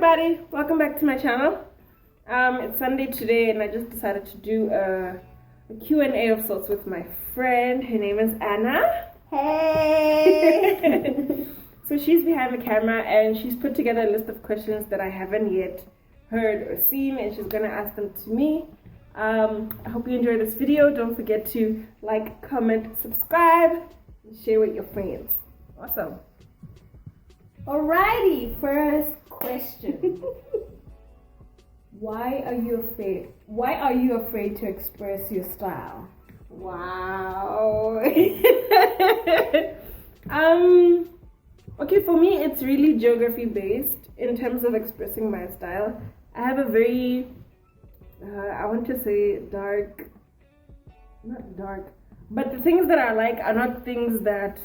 everybody, welcome back to my channel. It's Sunday today and I just decided to do a Q&A of sorts with my friend. Her name is Anna. Hey! So she's behind the camera and she's put together a list of questions that I haven't yet heard or seen, and she's gonna ask them to me. I hope you enjoyed this video. Don't forget to like, comment, subscribe, and share with your friends. Awesome. Alrighty, first question. Why are you afraid to express your style? Wow. Okay, for me it's really geography based in terms of expressing my style. I have a very I want to say not dark, but the things that I like are not things that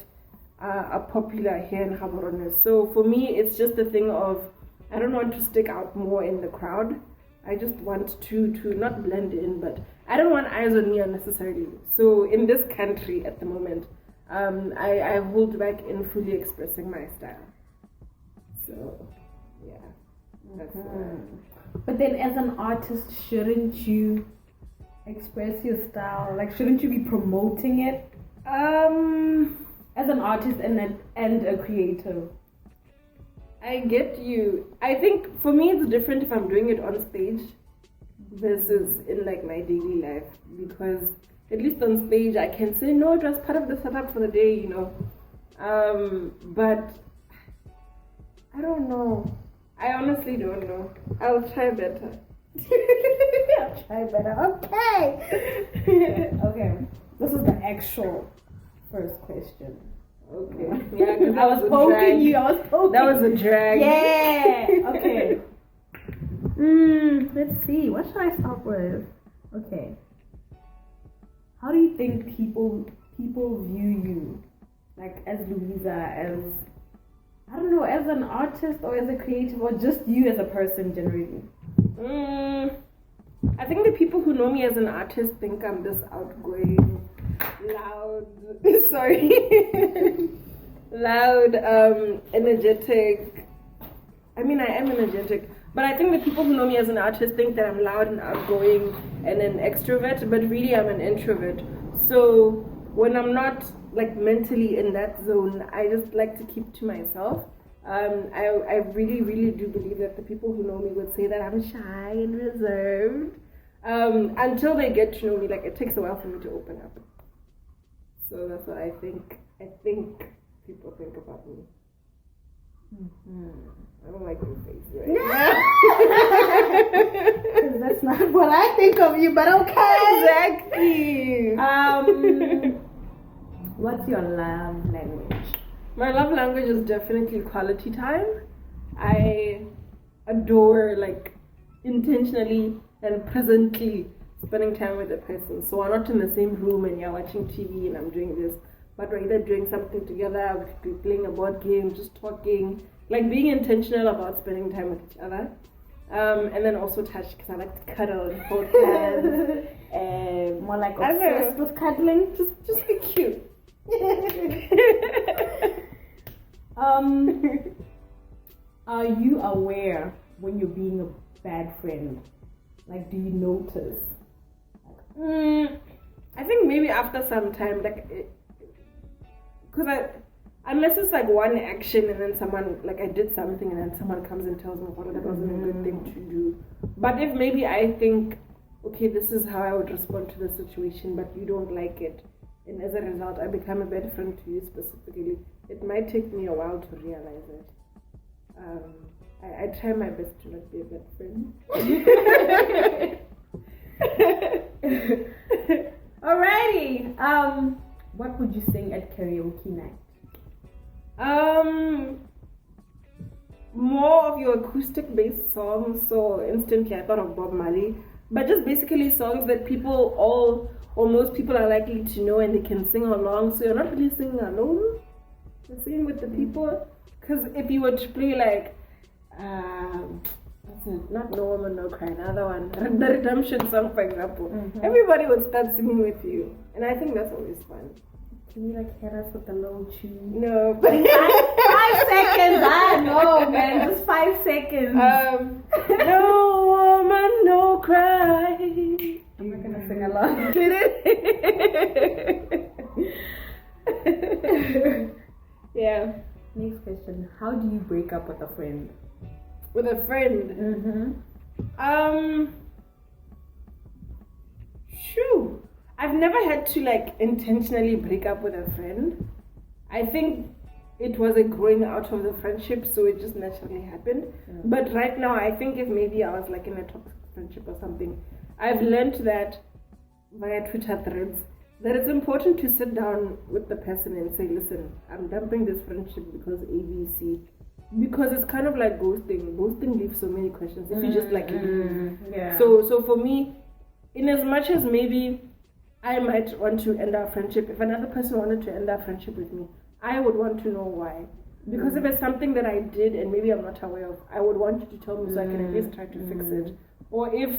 are popular here in Gaborone. So for me it's just a thing of I don't want to stick out more in the crowd. I just want to not blend in, but I don't want eyes on me unnecessarily. So in this country at the moment, I hold back in fully expressing my style. So yeah, that's But then as an artist, shouldn't you express your style? Like, shouldn't you be promoting it? As an artist and a creator. I get you. I think for me it's different if I'm doing it on stage versus in like my daily life, because at least on stage I can say no, it was part of the setup for the day, you know. But I don't know. I honestly don't know. I'll try better. I'll try better. Okay. Okay. This is the actual first question. Okay. Yeah, because I was poking you. That was a drag. Yeah. Okay. Let's see. What should I start with? Okay. How do you think people view you, like as Louisa, as I don't know, as an artist or as a creative, or just you as a person generally? I think the people who know me as an artist think I'm this outgoing, loud, loud, energetic. I mean, I am energetic, but I think the people who know me as an artist think that I'm loud and outgoing and an extrovert, but really I'm an introvert. So when I'm not like mentally in that zone, I just like to keep to myself. I really, really do believe that the people who know me would say that I'm shy and reserved. Until they get to know me, like it takes a while for me to open up. So that's what I think people think about me. I don't like your face right now. That's not what I think of you, but okay. Exactly. What's your love language? My love language is definitely quality time. I adore like intentionally and presently spending time with a person. So we're not in the same room and you're watching TV and I'm doing this, but we're either doing something together, we could be playing a board game, just talking, like being intentional about spending time with each other. And then also touch, because I like to cuddle and hold hands. And more like obsessed with cuddling. Just be cute. Are you aware when you're being a bad friend? Like, do you notice? I think maybe after some time, like, because unless it's like one action and then someone, like I did something and then someone comes and tells me, well, that wasn't a good thing to do. But if maybe I think, okay, this is how I would respond to the situation, but you don't like it, and as a result I become a better friend to you specifically, it might take me a while to realize it. I try my best to not be a bad friend. Alrighty. What would you sing at karaoke night? More of your acoustic based songs. So instantly I thought of Bob Marley, but just basically songs that people or most people are likely to know and they can sing along. So you're not really singing alone, you're singing with the people. Because if you were to play like not No Woman No Cry, another one, the Redemption song for example, everybody would start singing with you, and I think that's always fun. Can you like hit us with a little tune? No. 5 seconds. I know, man. Just 5 seconds. No woman, no cry. I'm not gonna sing along. Yeah. Next question. How do you break up with a friend? With a friend? Shoo. I've never had to like intentionally break up with a friend. I think it was a growing out of the friendship, so it just naturally happened. Yeah. But right now, I think if maybe I was like in a toxic friendship or something, I've learned that via Twitter threads, that it's important to sit down with the person and say, listen, I'm dumping this friendship because ABC. Because it's kind of like ghosting. Ghosting leaves so many questions if you just like leave. Yeah. So for me, in as much as maybe I might want to end our friendship, if another person wanted to end our friendship with me, I would want to know why. Because if it's something that I did and maybe I'm not aware of, I would want you to tell me so I can at least try to fix it. Or if,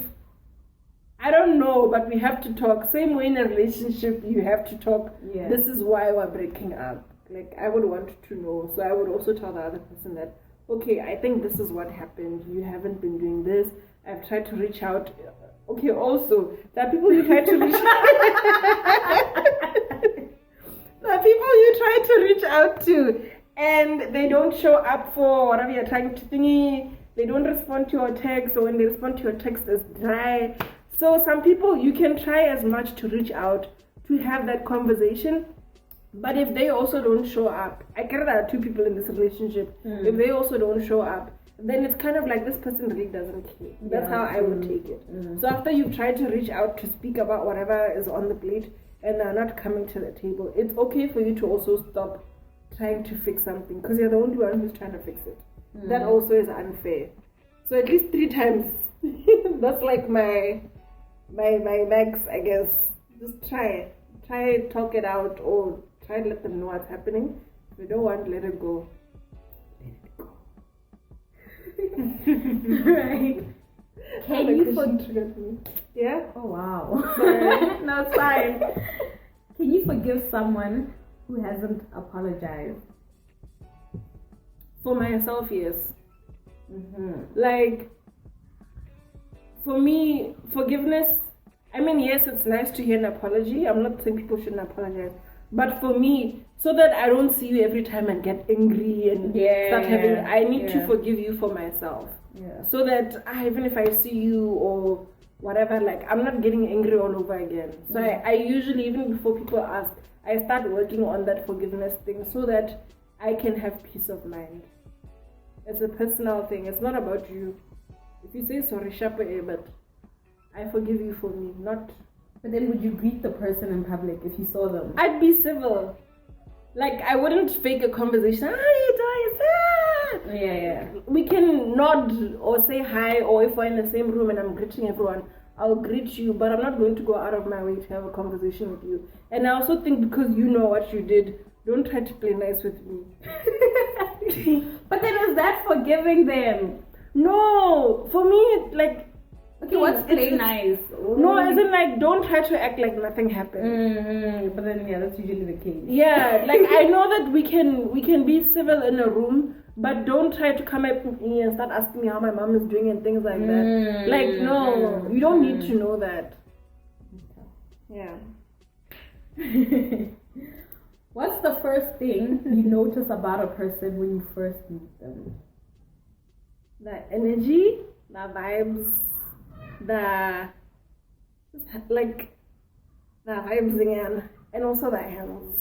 I don't know, but we have to talk. Same way in a relationship, you have to talk. Yeah. This is why we're breaking up. Like, I would want to know. So I would also tell the other person that, okay, I think this is what happened. You haven't been doing this. I've tried to reach out. Okay, also, there are people you try to reach out. There are people you try to reach out to and they don't show up for whatever you're trying to thingy. They don't respond to your text, or when they respond to your text, it's dry. So some people, you can try as much to reach out, to have that conversation. But if they also don't show up, I care there are two people in this relationship. If they also don't show up, then it's kind of like this person really doesn't care. That's how I would take it. So after you've tried to reach out to speak about whatever is on the plate and they're not coming to the table, it's okay for you to also stop trying to fix something because you're the only one who's trying to fix it. That also is unfair. So at least 3 times. That's like my max, I guess. Just try talk it out, or try to let them know what's happening. If you don't want, let it go. Right. Can you forgive me? Yeah? Oh wow. Sorry. No, it's fine. Can you forgive someone who hasn't apologized? For myself, yes. Like, for me, forgiveness, I mean, yes, it's nice to hear an apology. I'm not saying people shouldn't apologize. But for me, so that I don't see you every time and get angry and start having, I need to forgive you for myself. So that even if I see you or whatever, like, I'm not getting angry all over again. So I usually, even before people ask, I start working on that forgiveness thing so that I can have peace of mind. It's a personal thing. It's not about you. If you say sorry, but I forgive you for me, not. But then would you greet the person in public if you saw them? I'd be civil. Like, I wouldn't fake a conversation. How are you doing? Yeah. We can nod or say hi, or if we're in the same room and I'm greeting everyone, I'll greet you, but I'm not going to go out of my way to have a conversation with you. And I also think because you know what you did, don't try to play nice with me. But then is that forgiving them? No, for me, like, okay, what's play nice? No, as in, like, don't try to act like nothing happened. But then, that's usually the case. Yeah, like, I know that we can be civil in a room, but don't try to come at me and start asking me how my mom is doing and things like that. Like, no, you don't need to know that. Yeah. What's the first thing you notice about a person when you first meet them? The energy, the vibes, the vibes again, and also the hands.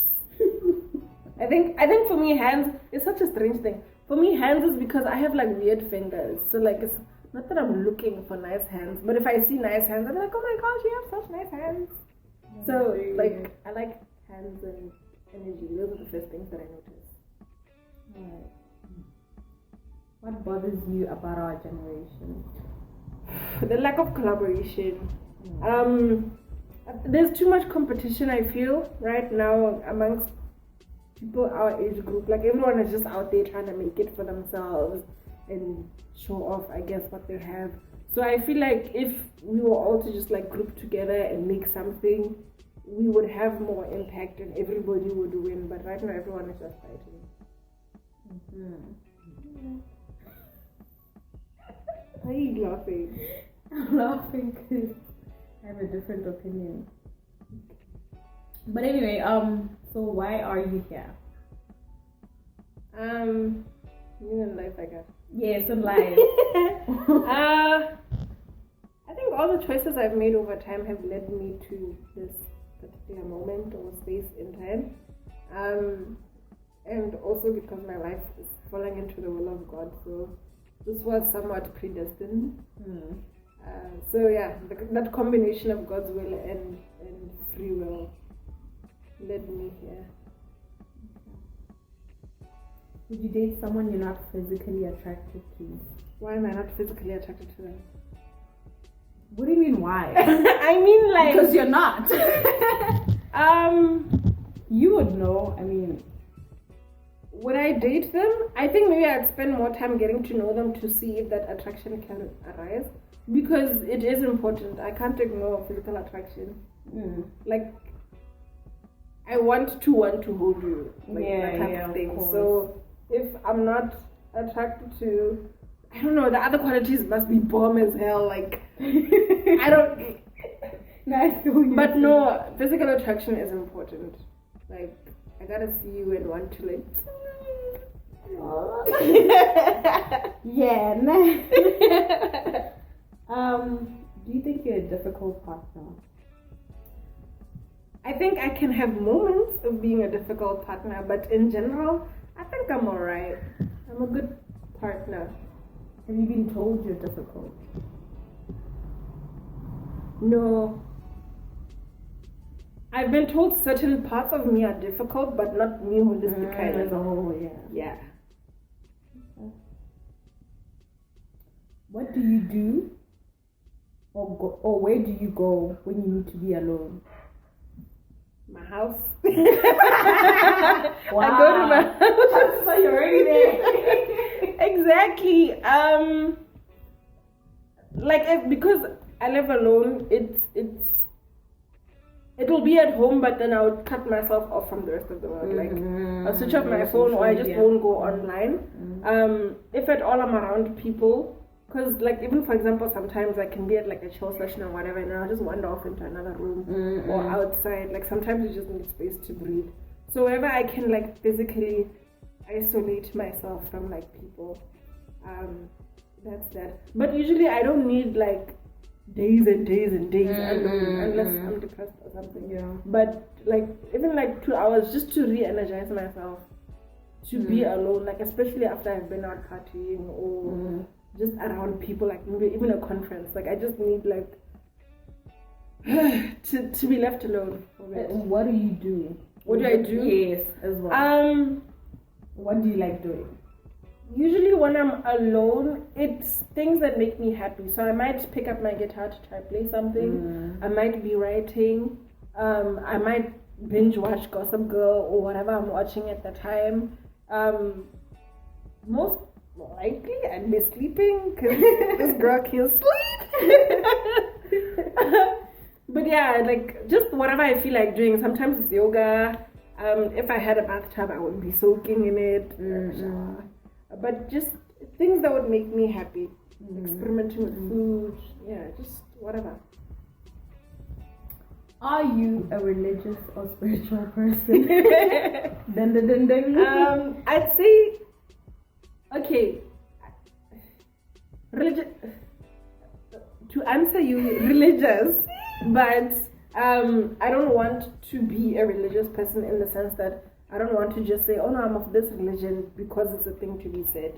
I think for me, hands is such a strange thing. For me, hands is because I have like weird fingers. So like, it's not that I'm looking for nice hands, but if I see nice hands, I'm like, oh my gosh, you have such nice hands. So like, I like hands and energy. Those are the first things that I notice. Alright. What bothers you about our generation? The lack of collaboration. There's too much competition, I feel, right now amongst people our age group. Like, everyone is just out there trying to make it for themselves and show off, I guess, what they have. So I feel like if we were all to just like group together and make something, we would have more impact and everybody would win. But right now, everyone is just fighting. Why are you laughing? I'm laughing because I have a different opinion. But anyway, so why are you here? You in life, I guess. Yes, in life. I think all the choices I've made over time have led me to this particular moment or space in time. And also because my life is falling into the will of God, so this was somewhat predestined. So yeah, that combination of God's will and free will led me here. Would you date someone you're not physically attracted to? Why am I not physically attracted to them? What do you mean why? I mean like because you're not. You would know. I mean, would I date them? I think maybe I'd spend more time getting to know them to see if that attraction can arise, because it is important. I can't ignore physical attraction. Like, I want to hold you, like that type of thing. So if I'm not attracted to, I don't know, the other qualities must be bomb as hell. Like, I don't. But no, physical attraction is important. Like, I gotta see you and want to like. Yeah. Do you think you're a difficult partner? I think I can have moments of being a difficult partner, but in general, I think I'm alright. I'm a good partner. Have you been told you're difficult? No. I've been told certain parts of me are difficult, but not me holistically as a whole, Yeah. What do you do, or where do you go when you need to be alone? My house. Wow. I go to my house. So you're already there. Exactly. Because I live alone, it'll be at home, but then I would cut myself off from the rest of the world. Like, I'll switch off my phone, or I just won't go online. If at all I'm around people, because like even for example, sometimes I can be at like a chill session or whatever, and I'll just wander off into another room or outside. Like sometimes you just need space to breathe. So wherever I can like physically isolate myself from like people, that's that. But usually I don't need like days and days and days alone unless I'm depressed or something. Yeah. But like even like 2 hours just to re-energize myself, to be alone, like especially after I've been out partying or just around people, like maybe even a conference. Like I just need like to be left alone. What do you do? What do I do? Yes, as well. What do you like doing? Usually when I'm alone, it's things that make me happy. So I might pick up my guitar to try play something. I might be writing. I might binge watch Gossip Girl or whatever I'm watching at the time. Most likely I'd be sleeping because this girl can't sleep. But yeah, like just whatever I feel like doing. Sometimes it's yoga. If I had a bathtub, I would be soaking in it. But just things that would make me happy. Experimenting with food. Yeah, just whatever. Are you a religious or spiritual person? Dun, dun, dun, dun. I'd say, okay, to answer you, religious, but I don't want to be a religious person in the sense that I don't want to just say, oh no, I'm of this religion because it's a thing to be said.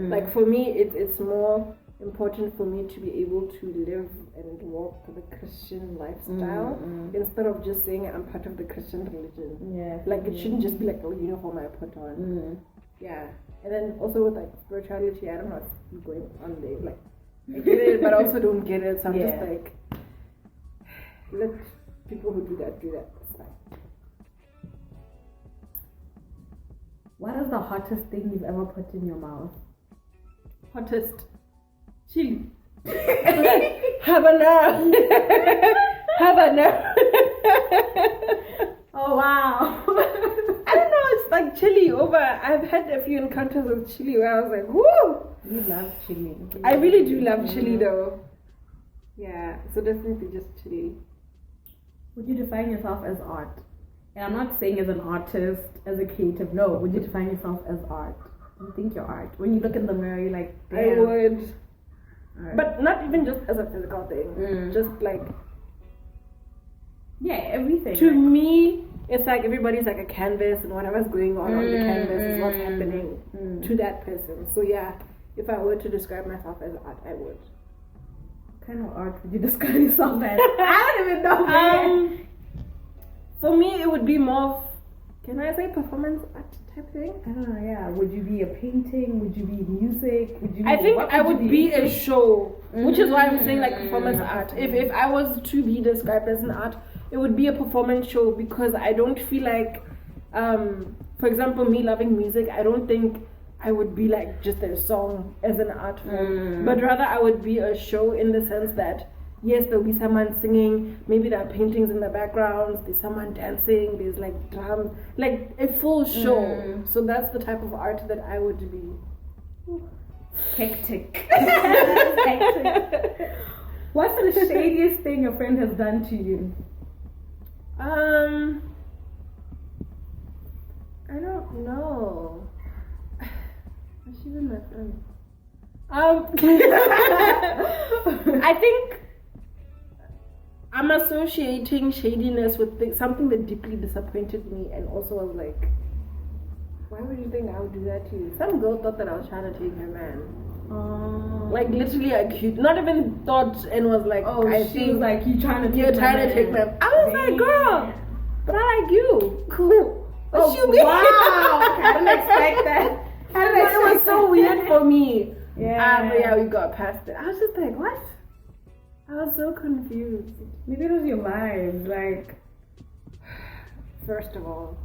Like for me, it's more important for me to be able to live and walk the Christian lifestyle instead of just saying I'm part of the Christian religion. Yeah. Like it shouldn't just be like a uniform I put on. Yeah. And then also with like spirituality, I don't know what's going on there. Like I get it, but I also don't get it. So I'm just like, let people who do that. That's fine. What is the hottest thing you've ever put in your mouth? Hottest. Chili. Havana. Oh wow. I don't know, it's like chili over. I've had a few encounters with chili where I was like, whoo! You love chili. I really do love chili though. Yeah, so definitely just chili. Would you define yourself as art? And I'm not saying as an artist, as a creative. No, would you define yourself as art? Do you think you're art? When you look in the mirror, you're like, damn. I would. Right. But not even just as a physical thing. Just like, yeah, everything. to me, it's like everybody's like a canvas, and whatever's going on the canvas is what's happening to that person. So yeah, if I were to describe myself as art, I would. What kind of art would you describe yourself as? I don't even know, man. For me, it would be more of, can I say performance art type thing? I don't know, yeah. Would you be a painting? Would you be music? Would you be, I think what I would be a show, which is why I'm saying like Mm. performance art. If I was to be described as an art, it would be a performance show, because I don't feel like, for example, me loving music, I don't think I would be like just a song as an art form, but rather I would be a show in the sense that, yes, there'll be someone singing, maybe there are paintings in the background, there's someone dancing, there's like drums, like a full show. So that's the type of art that I would be. Hectic. Hectic. What's the shadiest thing a friend has done to you? I don't know. Is she even my friend? I think I'm associating shadiness with something that deeply disappointed me, and also I was like, why would you think I would do that to you? Some girl thought that I was trying to take her man. Like literally accused, not even thought, and was like, Oh, I she think was like, you're trying to take them. I was like, girl, but I like you. Cool. Oh, wow. I didn't expect that. It was so weird for me. Yeah. But yeah, we got past it. I was just like, what? I was so confused. Maybe it was your vibes. Like, First of all,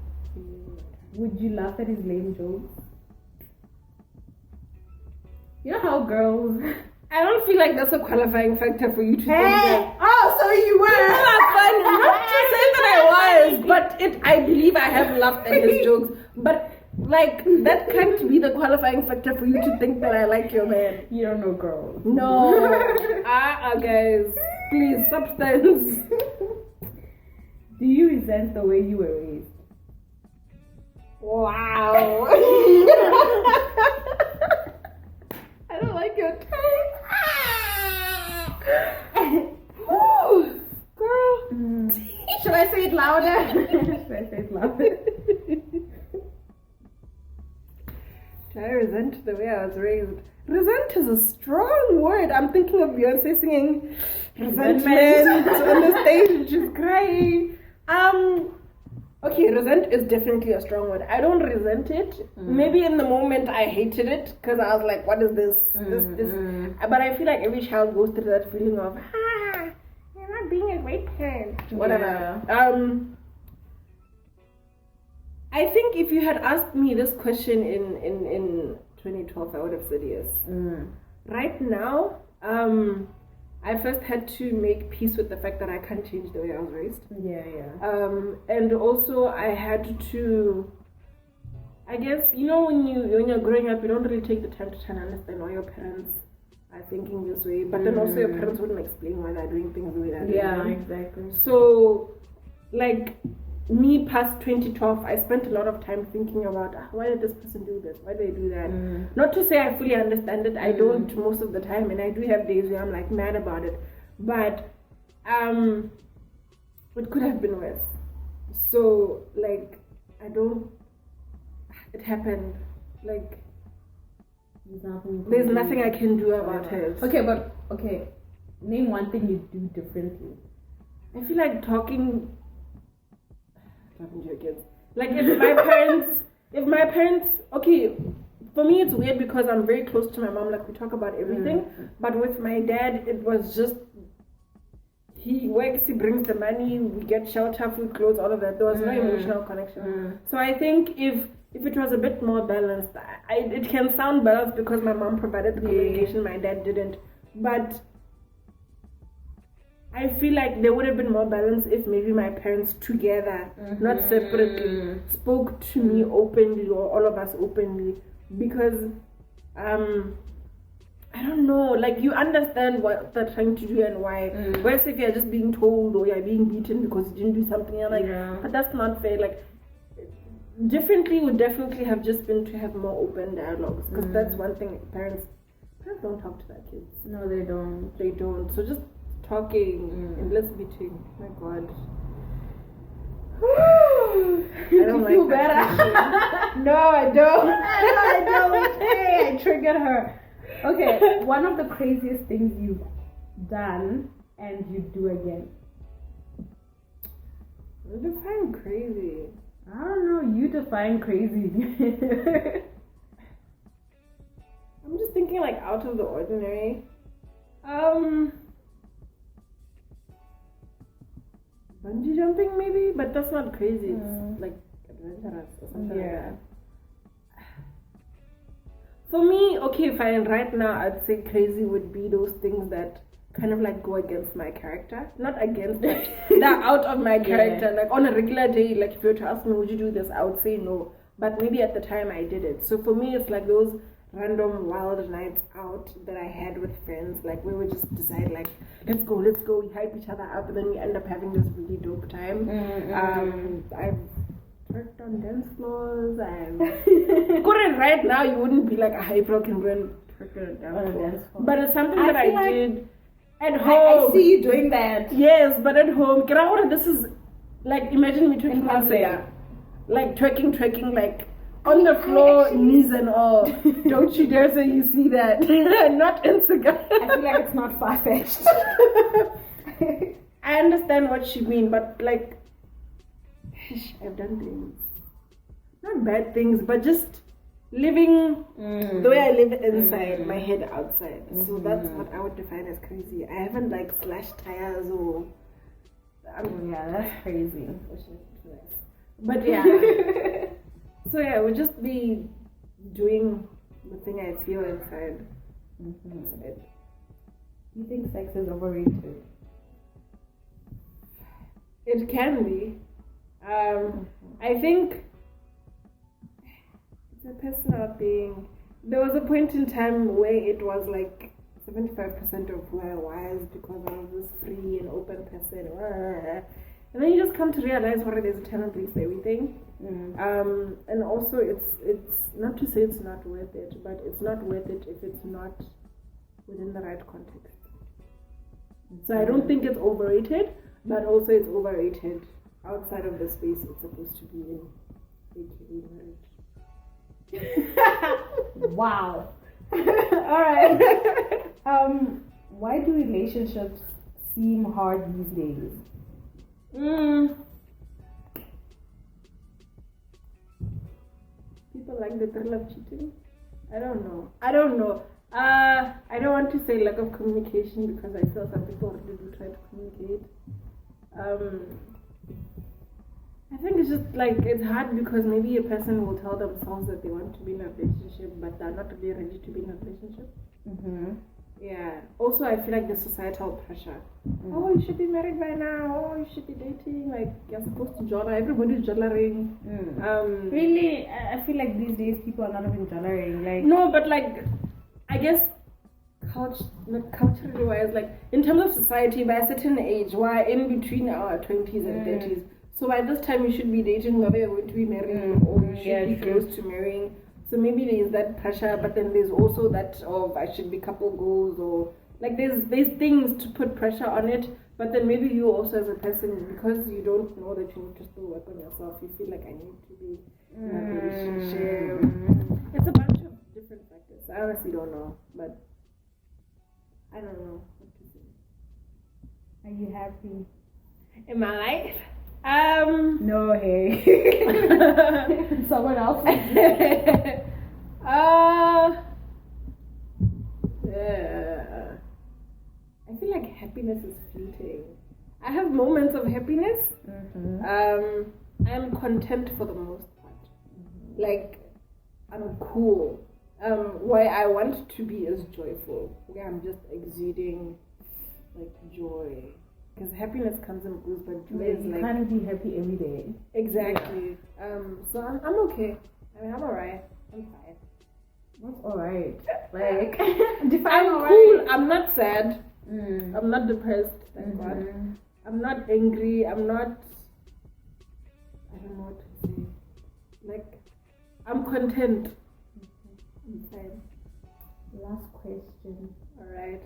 would you laugh at his lame jokes? You know how girls. I don't feel like that's a qualifying factor for you to think that. Oh, so you were. Not to say that I was, but I believe I have laughed at his jokes. But like, that can't be the qualifying factor for you to think that I like your man. You don't know girls. No. Guys, please, substance. Do you resent the way you were raised? Wow. I don't like your tone. Ooh, girl. Should I say it louder? Should I say it louder? Do I resent the way I was raised? Resent is a strong word. I'm thinking of Beyonce singing resentment on the stage, which is crying. Okay, resent is definitely a strong word. I don't resent it. Maybe in the moment I hated it because I was like, what is this? This. But I feel like every child goes through that feeling of, you're not being a great parent. Whatever. Yeah. I think if you had asked me this question in 2012, I would have said yes. Right now, I first had to make peace with the fact that I can't change the way I was raised. Yeah. And also I had to, I guess, when you're growing up, you don't really take the time to try and understand why your parents are thinking this way. But then also your parents wouldn't explain why they're doing things the way they're doing. Yeah, exactly. So, like, me past 2012, I spent a lot of time thinking about why did this person do this? Why did they do that? Not to say I fully understand it. I don't most of the time, and I do have days where I'm like mad about it. But it could have been worse. So like it happened. Like there's nothing I can do about it. Okay, name one thing you do differently. I feel like talking to your kids. Like if my parents, okay, for me it's weird because I'm very close to my mom, like we talk about everything. But with my dad, it was just, he works, he brings the money, we get shelter, food, clothes, all of that. There was no emotional connection. So I think if it was a bit more balanced, it can sound balanced because my mom provided the communication, my dad didn't. But I feel like there would have been more balance if maybe my parents together, not separately, spoke to me openly or all of us openly. Because, I don't know, like you understand what they're trying to do and why. Whereas if you're just being told or you're being beaten because you didn't do something, you're like, but that's not fair. Like, differently would definitely have just been to have more open dialogues. Because that's one thing parents don't talk to their kids. No, they don't. They don't. So just talking and let's be tuned. Oh my god. I don't like feel better. No, I don't. I don't. Hey, I triggered her. Okay, one of the craziest things you've done and you do again. Define crazy. I don't know. You define crazy. I'm just thinking like out of the ordinary. Bungee jumping maybe, but that's not crazy. It's like adventurous or something like that. For me, okay, fine. Right now, I'd say crazy would be those things that kind of like go against my character. Not against, like they're out of my character. Like on a regular day, like if you were to ask me, would you do this? I would say no. But maybe at the time I did it. So for me, it's like those random wild nights out that I had with friends. Like we would just decide like, let's go. We hype each other up, and then we end up having this really dope time. I've worked on dance floors. Right now, you wouldn't be like a hype rock and run on a dance floor. But it's something that I did at home. I see you doing that. Yes, but at home. This is like, imagine me twerking on Instagram. Like twerking like on the floor, knees and all. Don't you dare say you see that. Not Instagram. I feel like it's not far-fetched. I understand what you mean, but like, I've done things. Not bad things, but just living the way I live inside, my head outside. So that's what I would define as crazy. I haven't like slashed tires or... yeah, that's crazy. But yeah. So yeah, it would just be doing the thing I feel inside. Do you think sex is overrated? It can be. I think it's a personal thing. There was a point in time where it was like 75% of who I was because I was this free and open person. And then you just come to realize what it is, a time and place for everything. And also it's not to say it's not worth it, but it's not worth it if it's not within the right context. So I don't think it's overrated, but also it's overrated outside of the space it's supposed to be in, aka marriage. Wow. Alright. Why do relationships seem hard these days? People like the thrill of cheating. I don't know. I don't want to say lack of communication because I feel some people really do try to communicate. I think it's just like it's hard because maybe a person will tell themselves that they want to be in a relationship, but they're not really ready to be in a relationship. Yeah. Also, I feel like the societal pressure. Oh, you should be married by now. Oh, you should be dating. Like, you're supposed to jolla. Everybody's jollering. Really, I feel like these days people are not even jollering. Like, no, but like, I guess culturally wise, like in terms of society, by a certain age, we're in between our 20s and 30s. So by this time, you should be dating whether you're going to be married or you should be close to marrying. So maybe there's that pressure, but then there's also that of I should be couple goals, or like there's things to put pressure on it. But then maybe you also as a person, because you don't know that you need to still work on yourself, you feel like I need to be in a relationship. It's a bunch of different factors. I honestly don't know, but I don't know what to say. Are you happy in my life? No, hey. Someone else. Yeah. I feel like happiness is fleeting. I have moments of happiness. I'm content for the most part. Like, I'm cool. Where I want to be is joyful. Where I'm just exuding like joy. because happiness comes in booze, but joy Yeah, is you like can't be happy every day. exactly. So I'm okay. I mean, I'm alright. I'm fine. What's alright? Like define I'm alright. cool. I'm not sad. Mm. I'm not depressed. Thank God. I'm not angry. I'm not. I don't know what to say. Like, I'm content. I'm fine. Last question. Alright.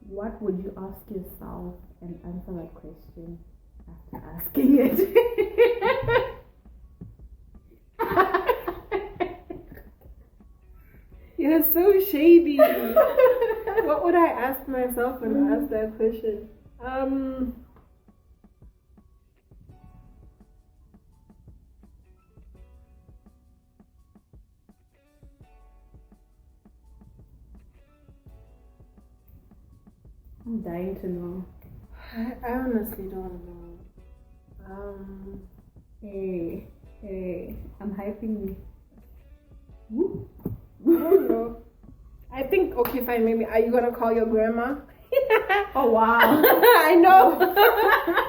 What would you ask yourself and answer that question after asking it? You're so shady. What would I ask myself when I asked that question? I'm dying to know. I honestly don't know. Hey, I'm hyping you. Woo. I don't know. I think, okay, fine, maybe. Are you gonna call your grandma? Oh wow. I know.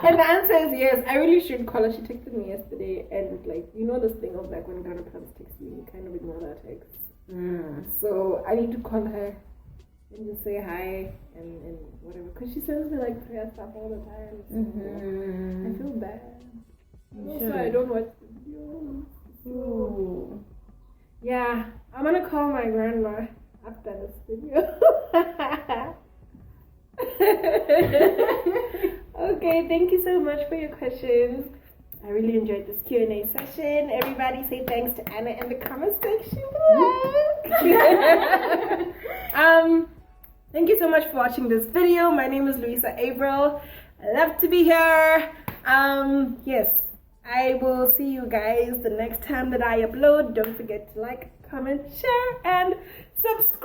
And the answer is yes. I really should call her. She texted me yesterday, and like, you know this thing of like when grandparents text you, you kind of ignore that text. So I need to call her and just say hi and whatever, because she sends me like prayer stuff all the time. So I feel bad. Also, I don't watch videos. So yeah, I'm gonna call my grandma after this video. Okay, thank you so much for your questions. I really enjoyed this Q&A session. Everybody say thanks to Anna in the comment section below. Thank you so much for watching this video. My name is Louisa April. I love to be here. Yes, I will see you guys the next time that I upload. Don't forget to like, comment, share, and subscribe.